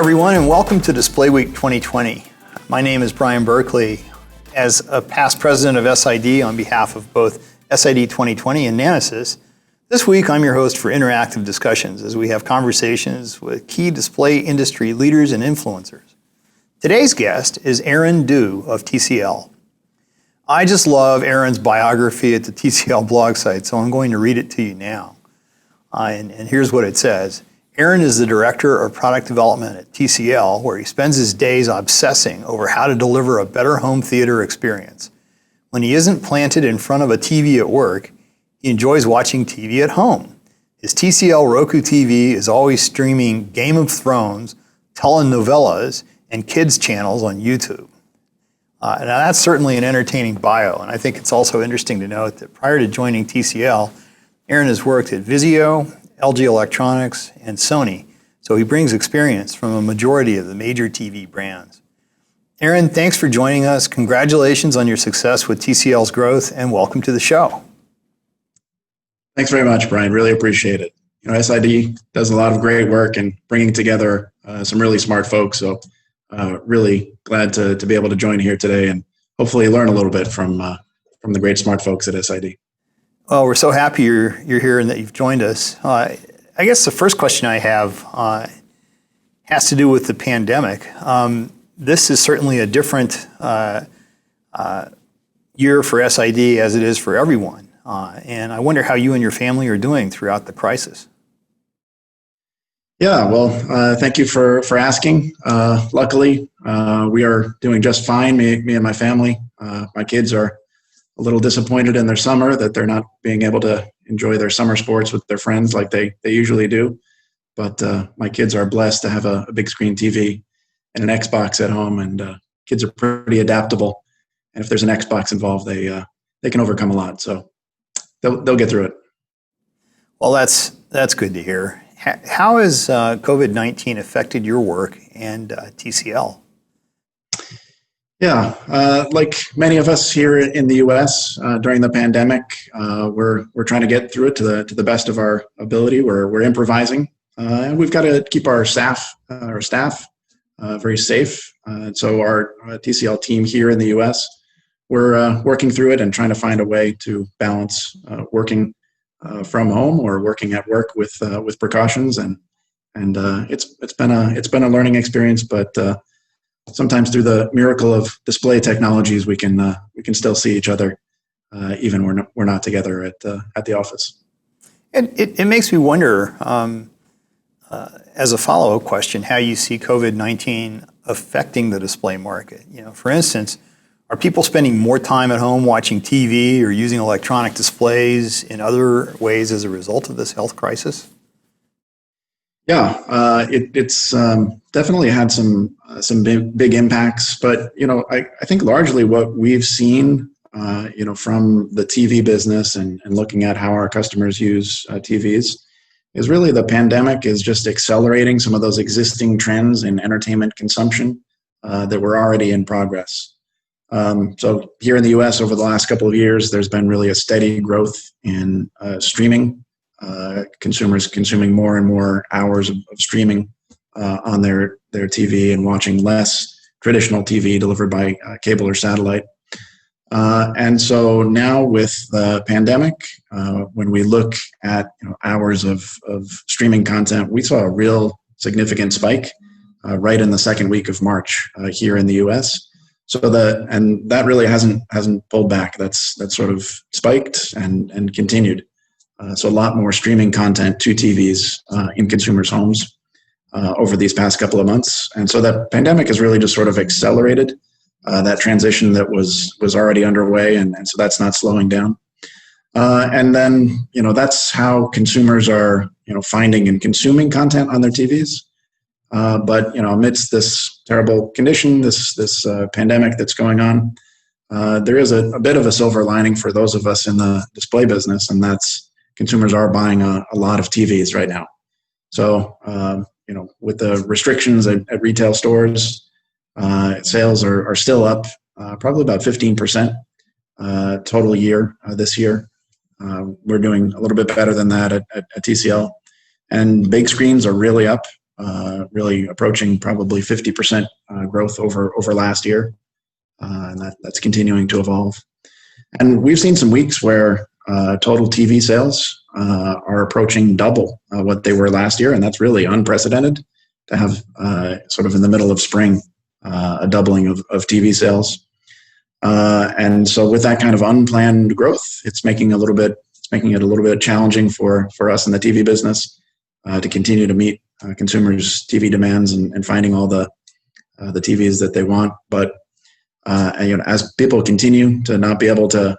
everyone, and welcome to DisplayWeek 2020. My name is Brian Berkeley. As a past president of SID on behalf of both SID 2020 and Nanosys, this week I'm your host for interactive discussions as we have conversations with key display industry leaders and influencers. Today's guest is Aaron Du of TCL. I just love Aaron's biography at the TCL blog site, so I'm going to read it to you now. And here's what it says. Aaron is the Director of Product Development at TCL, where he spends his days obsessing over how to deliver a better home theater experience. When he isn't planted in front of a TV at work, he enjoys watching TV at home. His TCL Roku TV is always streaming Game of Thrones, telenovelas, and kids channels on YouTube. Now that's certainly an entertaining bio, and I think it's also interesting to note that prior to joining TCL, Aaron has worked at Vizio, LG Electronics, and Sony, so he brings experience from a majority of the major TV brands. Aaron, thanks for joining us. Congratulations on your success with TCL's growth, and welcome to the show. Thanks very much, Brian. Really appreciate it. SID does a lot of great work in bringing together some really smart folks, so really glad to be able to join here today and hopefully learn a little bit from the great smart folks at SID. Well, we're so happy you're here and that you've joined us. I guess the first question I have has to do with the pandemic. This is certainly a different year for SID as it is for everyone. And I wonder how you and your family are doing throughout the crisis. Yeah, well, thank you for asking. Luckily, we are doing just fine, me and my family. My kids are a little disappointed in their summer that they're not being able to enjoy their summer sports with their friends like they usually do. But my kids are blessed to have a big screen TV and an Xbox at home, and kids are pretty adaptable. And if there's an Xbox involved, they can overcome a lot. So they'll get through it. Well, that's good to hear. How has COVID-19 affected your work and TCL? Yeah, like many of us here in the U.S. During the pandemic, we're trying to get through it to the best of our ability. We're improvising, and we've got to keep our staff very safe. So our TCL team here in the U.S. we're working through it and trying to find a way to balance working from home or working at work with precautions, and it's been a learning experience, but sometimes through the miracle of display technologies, we can still see each other, even when we're not together at the office. And it makes me wonder, as a follow-up question, how you see COVID-19 affecting the display market. For instance, are people spending more time at home watching TV or using electronic displays in other ways as a result of this health crisis? Yeah, it's definitely had some big impacts, but I think largely what we've seen, from the TV business and looking at how our customers use TVs, is really the pandemic is just accelerating some of those existing trends in entertainment consumption that were already in progress. So here in the U.S. over the last couple of years, there's been really a steady growth in streaming. Consumers consuming more and more hours of streaming on their TV and watching less traditional TV delivered by cable or satellite. And so now with the pandemic, when we look at hours of streaming content, we saw a real significant spike right in the second week of March here in the U.S. So that really hasn't pulled back. That's sort of spiked and continued. So a lot more streaming content to TVs in consumers' homes over these past couple of months. And so that pandemic has really just sort of accelerated that transition that was already underway. And so that's not slowing down. And then, that's how consumers are, finding and consuming content on their TVs. But, amidst this terrible condition, this pandemic that's going on, there is a bit of a silver lining for those of us in the display business, and that's consumers are buying a lot of TVs right now. So, with the restrictions at retail stores, sales are still up probably about 15% total year this year. We're doing a little bit better than that at TCL. And big screens are really up. really approaching probably 50% growth over last year, and that's continuing to evolve. And we've seen some weeks where total TV sales are approaching double what they were last year, and that's really unprecedented to have sort of in the middle of spring a doubling of TV sales. And so with that kind of unplanned growth, it's making it a little bit challenging for us in the TV business to continue to meet consumers' TV demands and finding all the TVs that they want. But as people continue to not be able to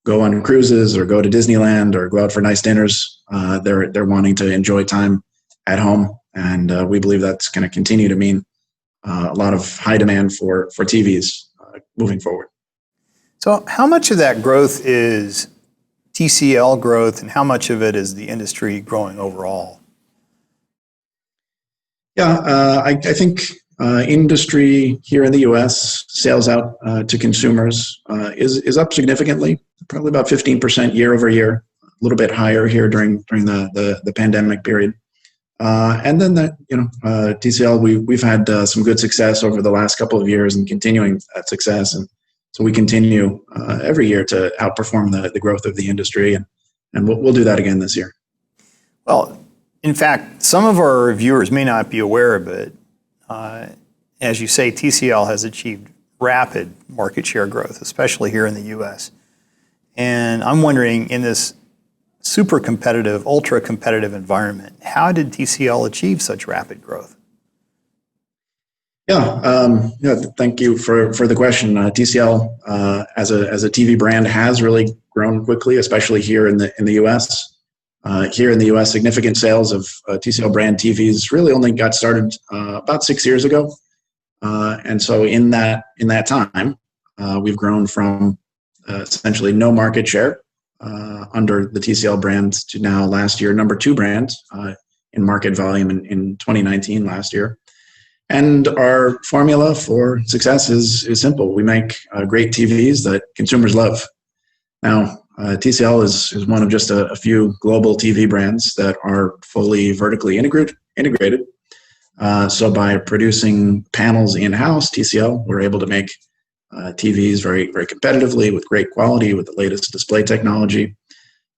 go on cruises or go to Disneyland or go out for nice dinners, they're wanting to enjoy time at home, and we believe that's going to continue to mean a lot of high demand for TVs moving forward. So how much of that growth is TCL growth, and how much of it is the industry growing overall? Yeah, I think industry here in the U.S. sales out to consumers is up significantly, probably about 15% year over year, a little bit higher here during the pandemic period. And then TCL, we've had some good success over the last couple of years and continuing that success. And so we continue every year to outperform the growth of the industry, and we'll do that again this year. Well, in fact, some of our viewers may not be aware of it. As you say, TCL has achieved rapid market share growth, especially here in the U.S. And I'm wondering, in this super competitive, ultra competitive environment, how did TCL achieve such rapid growth? Yeah, thank you for the question. TCL as a TV brand has really grown quickly, especially here in the U.S. Here in the U.S., significant sales of TCL brand TVs really only got started about 6 years ago, and so in that time, we've grown from essentially no market share under the TCL brand to now last year number 2 brand in market volume in 2019 last year. And our formula for success is simple. We make great TVs that consumers love. Now, TCL is one of just a few global TV brands that are fully vertically integrated. So by producing panels in-house, TCL, we're able to make TVs very, very competitively with great quality, with the latest display technology.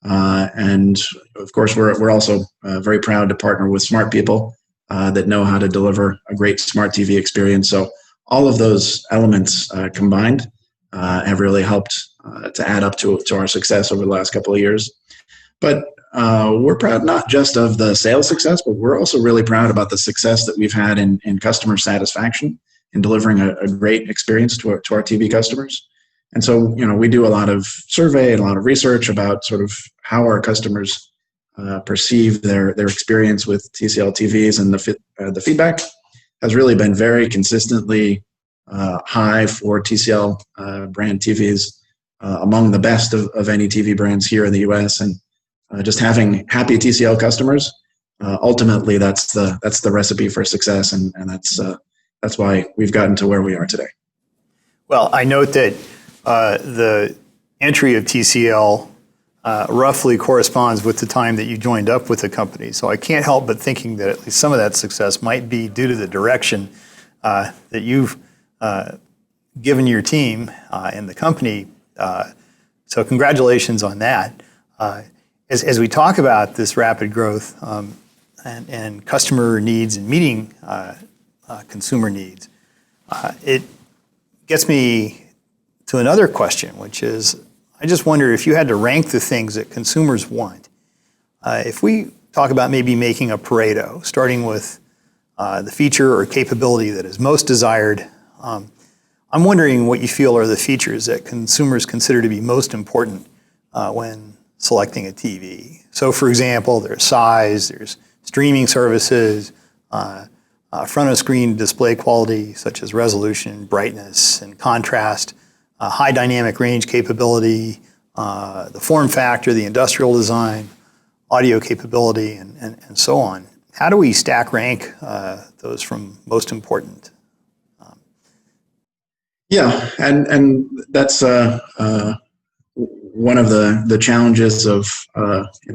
And of course, we're also very proud to partner with smart people that know how to deliver a great smart TV experience. So all of those elements combined have really helped to add up to our success over the last couple of years. But we're proud not just of the sales success, but we're also really proud about the success that we've had in customer satisfaction in delivering a great experience to our TV customers. And so, we do a lot of survey and a lot of research about sort of how our customers perceive their experience with TCL TVs, and the feedback has really been very consistently high for TCL brand TVs, among the best of any TV brands here in the U.S. And just having happy TCL customers, ultimately that's the recipe for success, and that's why we've gotten to where we are today. Well, I note that the entry of TCL roughly corresponds with the time that you joined up with the company. So I can't help but thinking that at least some of that success might be due to the direction that you've given your team and the company. So congratulations on that. As we talk about this rapid growth and customer needs and meeting consumer needs, it gets me to another question, which is, I just wonder if you had to rank the things that consumers want. If we talk about maybe making a Pareto, starting with the feature or capability that is most desired, I'm wondering what you feel are the features that consumers consider to be most important when selecting a TV. So for example, there's size, there's streaming services, front of screen display quality such as resolution, brightness, and contrast, high dynamic range capability, the form factor, the industrial design, audio capability, and so on. How do we stack rank those from most important? Yeah, and that's one of the challenges of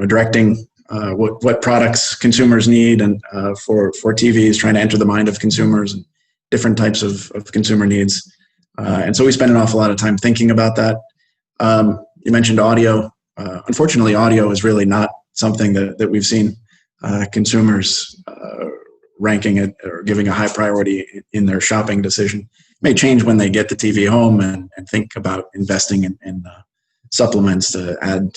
directing what products consumers need, and for TVs, trying to enter the mind of consumers, and different types of consumer needs. And so we spend an awful lot of time thinking about that. You mentioned audio. Unfortunately, audio is really not something that we've seen consumers ranking it or giving a high priority in their shopping decision. It may change when they get the TV home and think about investing in supplements to add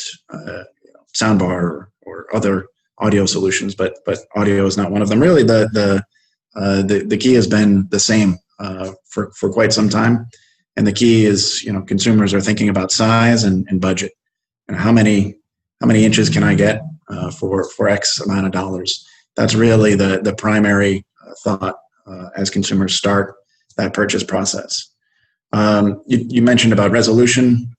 soundbar or other audio solutions, but audio is not one of them. Really, the key has been the same for quite some time, and the key is consumers are thinking about size and budget, and how many inches can I get for X amount of dollars. That's really the primary thought as consumers start that purchase process. You mentioned about resolution.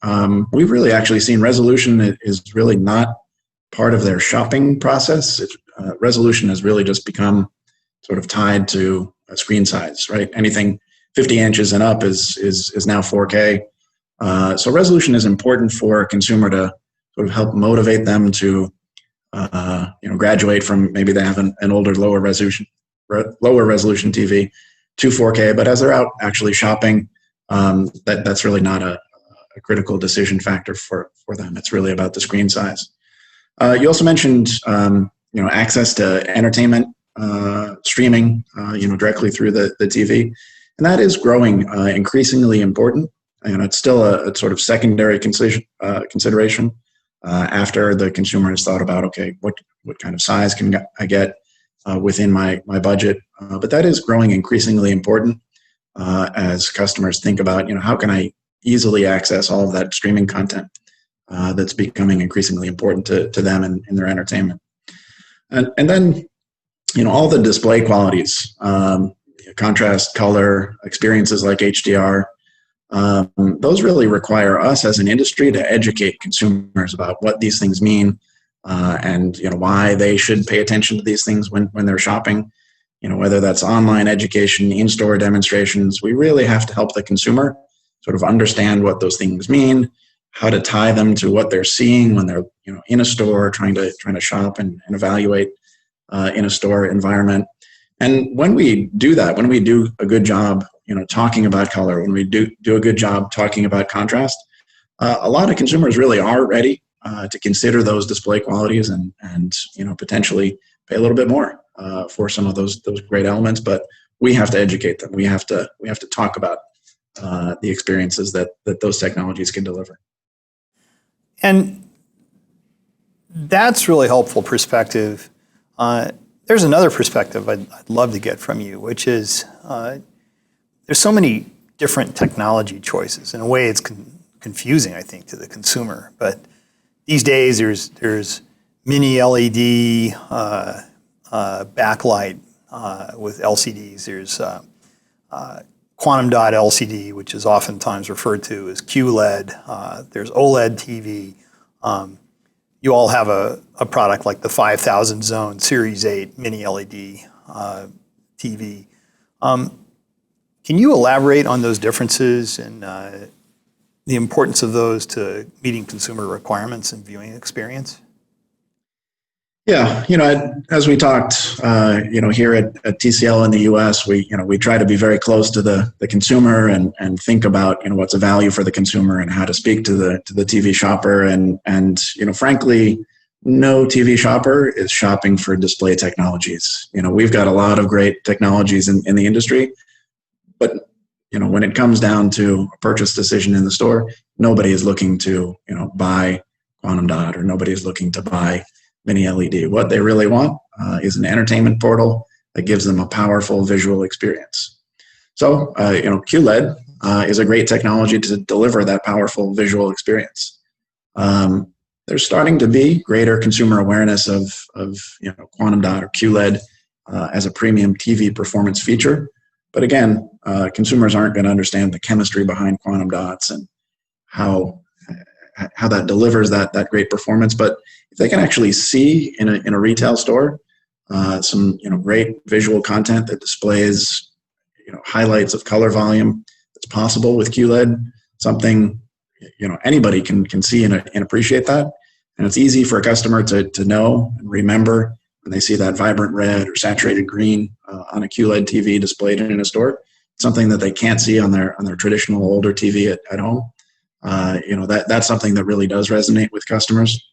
We've really actually seen resolution is really not part of their shopping process. Resolution has really just become sort of tied to a screen size, right? Anything 50 inches and up is now 4K. So resolution is important for a consumer to sort of help motivate them to graduate from, maybe they have an older, lower resolution TV to 4K, but as they're out actually shopping, that's really not a critical decision factor for them. It's really about the screen size. You also mentioned access to entertainment, streaming, directly through the TV, and that is growing increasingly important. And it's still a sort of secondary consideration after the consumer has thought about, okay, what kind of size can I get within my budget? But that is growing increasingly important as customers think about, how can I easily access all of that streaming content that's becoming increasingly important to them in their entertainment. And then, all the display qualities, contrast, color, experiences like HDR, those really require us as an industry to educate consumers about what these things mean, and why they should pay attention to these things when they're shopping. Whether that's online education, in-store demonstrations, we really have to help the consumer sort of understand what those things mean, how to tie them to what they're seeing when they're in a store trying to shop and evaluate in a store environment. And when we do that, when we do a good job talking about color, when we do a good job talking about contrast, a lot of consumers really are ready to consider those display qualities and potentially pay a little bit more for some of those great elements. But we have to educate them. We have to talk about the experiences that those technologies can deliver. And that's really helpful perspective. There's another perspective I'd love to get from you, which is there's so many different technology choices. In a way, it's confusing, I think, to the consumer. But these days, there's mini LED backlight with LCDs. There's quantum dot LCD, which is oftentimes referred to as QLED. There's OLED TV. You all have a product like the 5000 zone Series 8 mini LED TV. Can you elaborate on those differences and the importance of those to meeting consumer requirements and viewing experience? Yeah, as we talked, here at TCL in the U.S., we try to be very close to the consumer and think about what's a value for the consumer and how to speak to the TV shopper, and frankly, no TV shopper is shopping for display technologies. We've got a lot of great technologies in the industry, but when it comes down to a purchase decision in the store, nobody is looking to buy quantum dot, or nobody is looking to buy mini LED. What they really want is an entertainment portal that gives them a powerful visual experience. So, QLED is a great technology to deliver that powerful visual experience. There's starting to be greater consumer awareness of quantum dot or QLED as a premium TV performance feature. But again, consumers aren't going to understand the chemistry behind quantum dots and how that delivers that great performance. But if they can actually see in a retail store some great visual content that displays highlights of color volume that's possible with QLED, something anybody can see and appreciate that, And it's easy for a customer to know and remember when they see that vibrant red or saturated green on a QLED TV displayed in a store, something that they can't see on their traditional older TV at home. That's something that really does resonate with customers.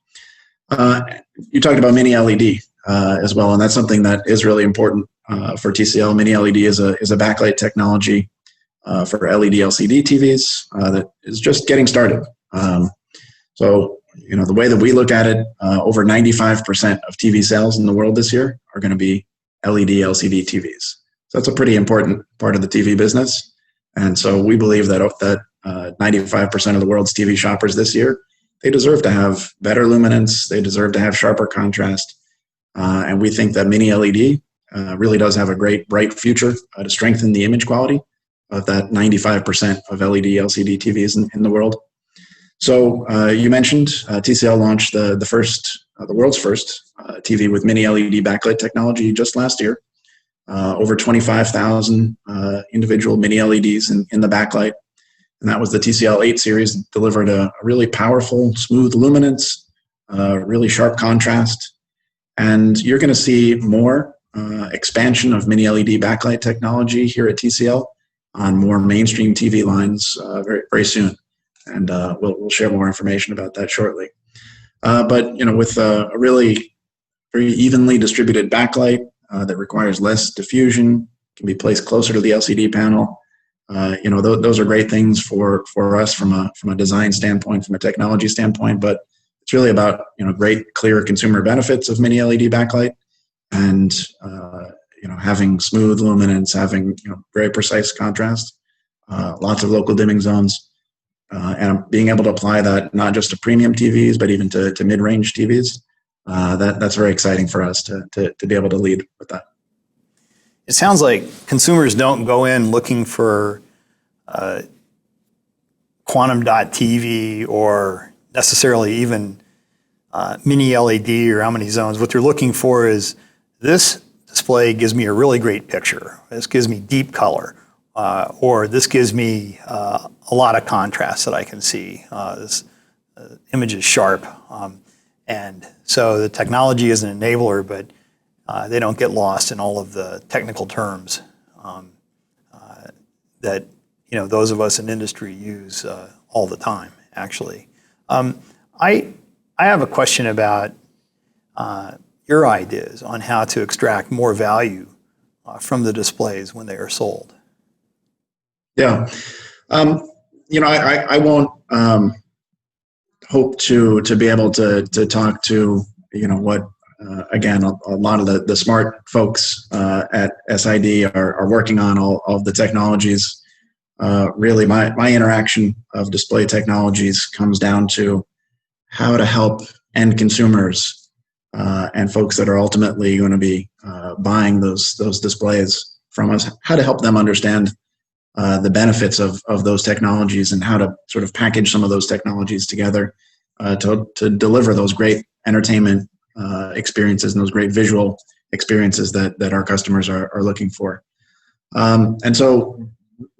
You talked about mini LED as well, and that's something that is really important for TCL. Mini LED is a backlight technology for LED LCD TVs that is just getting started. The way that we look at it, over 95% of TV sales in the world this year are going to be LED LCD TVs. So that's a pretty important part of the TV business. And so we believe that 95% of the world's TV shoppers this year, they deserve to have better luminance. They deserve to have sharper contrast. And we think that mini LED really does have a great, bright future to strengthen the image quality of that 95% of LED LCD TVs in the world. So you mentioned TCL launched the world's first TV with mini LED backlight technology just last year. Over 25,000 individual mini LEDs in the backlight. And that was the TCL 8 series, delivered a really powerful, smooth luminance, really sharp contrast. And you're going to see more expansion of mini LED backlight technology here at TCL on more mainstream TV lines very, very soon. And we'll share more information about that shortly. But with a really very evenly distributed backlight that requires less diffusion, can be placed closer to the LCD panel. Those are great things for us from a design standpoint, from a technology standpoint. But it's really about great, clear consumer benefits of mini LED backlight, and having smooth luminance, having very precise contrast, lots of local dimming zones. And being able to apply that not just to premium TVs, but even to mid-range TVs, that's very exciting for us to be able to lead with that. It sounds like consumers don't go in looking for quantum dot TV or necessarily even mini LED or how many zones. What they're looking for is, this display gives me a really great picture. This gives me deep color. Or this gives me a lot of contrast that I can see. This image is sharp. And so the technology is an enabler, but they don't get lost in all of the technical terms that those of us in industry use all the time, actually. I have a question about your ideas on how to extract more value from the displays when they are sold. Yeah. I won't hope to be able to talk to, what, again, a lot of the smart folks at SID are working on all of the technologies. Really, my interaction of display technologies comes down to how to help end consumers and folks that are ultimately going to be buying those displays from us, how to help them understand the benefits of those technologies and how to sort of package some of those technologies together to deliver those great entertainment experiences and those great visual experiences that our customers are looking for. And so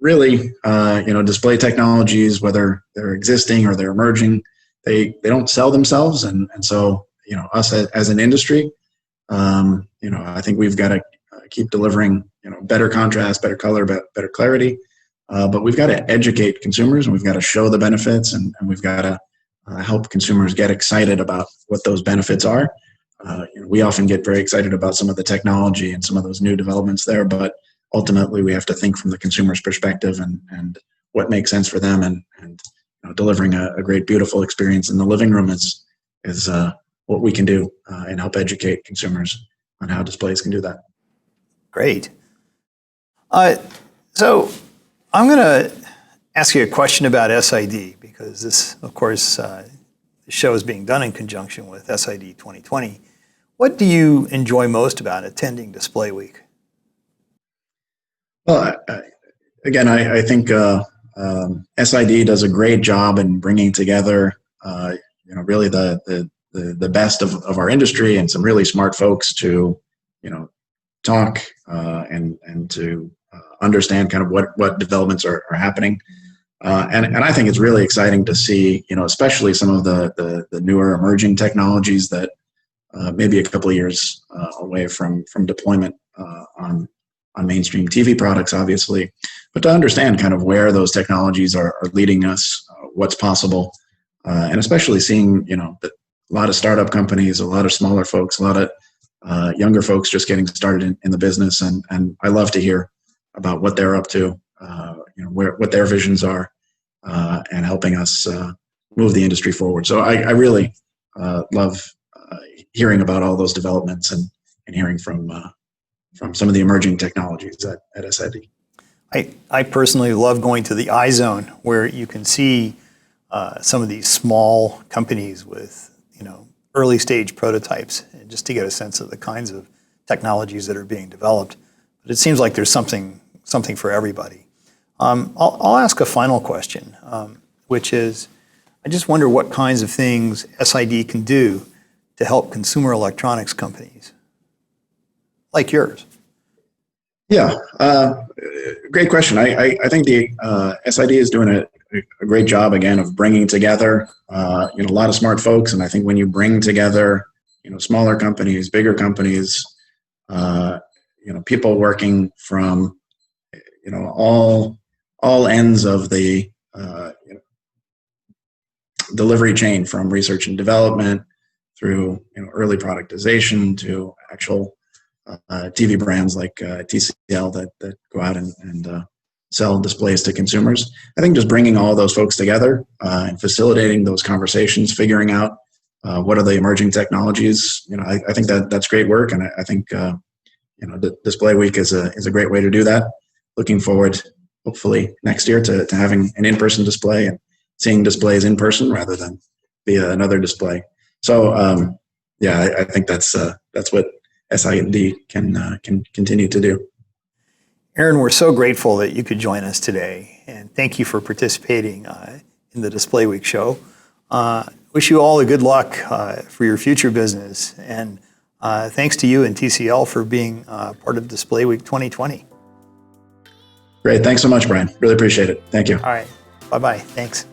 really, display technologies, whether they're existing or they're emerging, they don't sell themselves. And so, us as an industry, I think we've got to keep delivering, better contrast, better color, better clarity. But we've got to educate consumers, and we've got to show the benefits, and we've got to help consumers get excited about what those benefits are. We often get very excited about some of the technology and some of those new developments there, but ultimately we have to think from the consumer's perspective and what makes sense for them, and delivering a great, beautiful experience in the living room is what we can do and help educate consumers on how displays can do that. Great. So I'm going to ask you a question about SID, because this, of course, the show is being done in conjunction with SID 2020. What do you enjoy most about attending DisplayWeek? Well, again, I think SID does a great job in bringing together, really the best of our industry and some really smart folks to, talk and to understand kind of what developments are happening. And I think it's really exciting to see, especially some of the newer emerging technologies that maybe a couple of years away from deployment on mainstream TV products, obviously, but to understand kind of where those technologies are leading us, what's possible, and especially seeing, a lot of startup companies, a lot of smaller folks, a lot of younger folks just getting started in the business, and I love to hear about what they're up to, what their visions are, and helping us move the industry forward. So I really love hearing about all those developments and hearing from some of the emerging technologies at SID. I personally love going to the iZone, where you can see some of these small companies with early stage prototypes, and just to get a sense of the kinds of technologies that are being developed. But it seems like there's something for everybody. I'll ask a final question, which is, I just wonder what kinds of things SID can do to help consumer electronics companies like yours. Yeah, great question. I think the SID is doing a great job, again, of bringing together a lot of smart folks. And I think when you bring together smaller companies, bigger companies, people working from all ends of the delivery chain, from research and development through early productization to actual TV brands like TCL that go out and sell displays to consumers. I think just bringing all those folks together and facilitating those conversations, figuring out what are the emerging technologies. I think that's great work, and I think DisplayWeek is a great way to do that. Looking forward, hopefully next year, to having an in-person display and seeing displays in person rather than via another display. So I think that's what SID can continue to do. Aaron, we're so grateful that you could join us today, and thank you for participating in the DisplayWeek show. Wish you all the good luck for your future business, and thanks to you and TCL for being part of DisplayWeek 2020. Great. Thanks so much, Brian. Really appreciate it. Thank you. All right. Bye-bye. Thanks.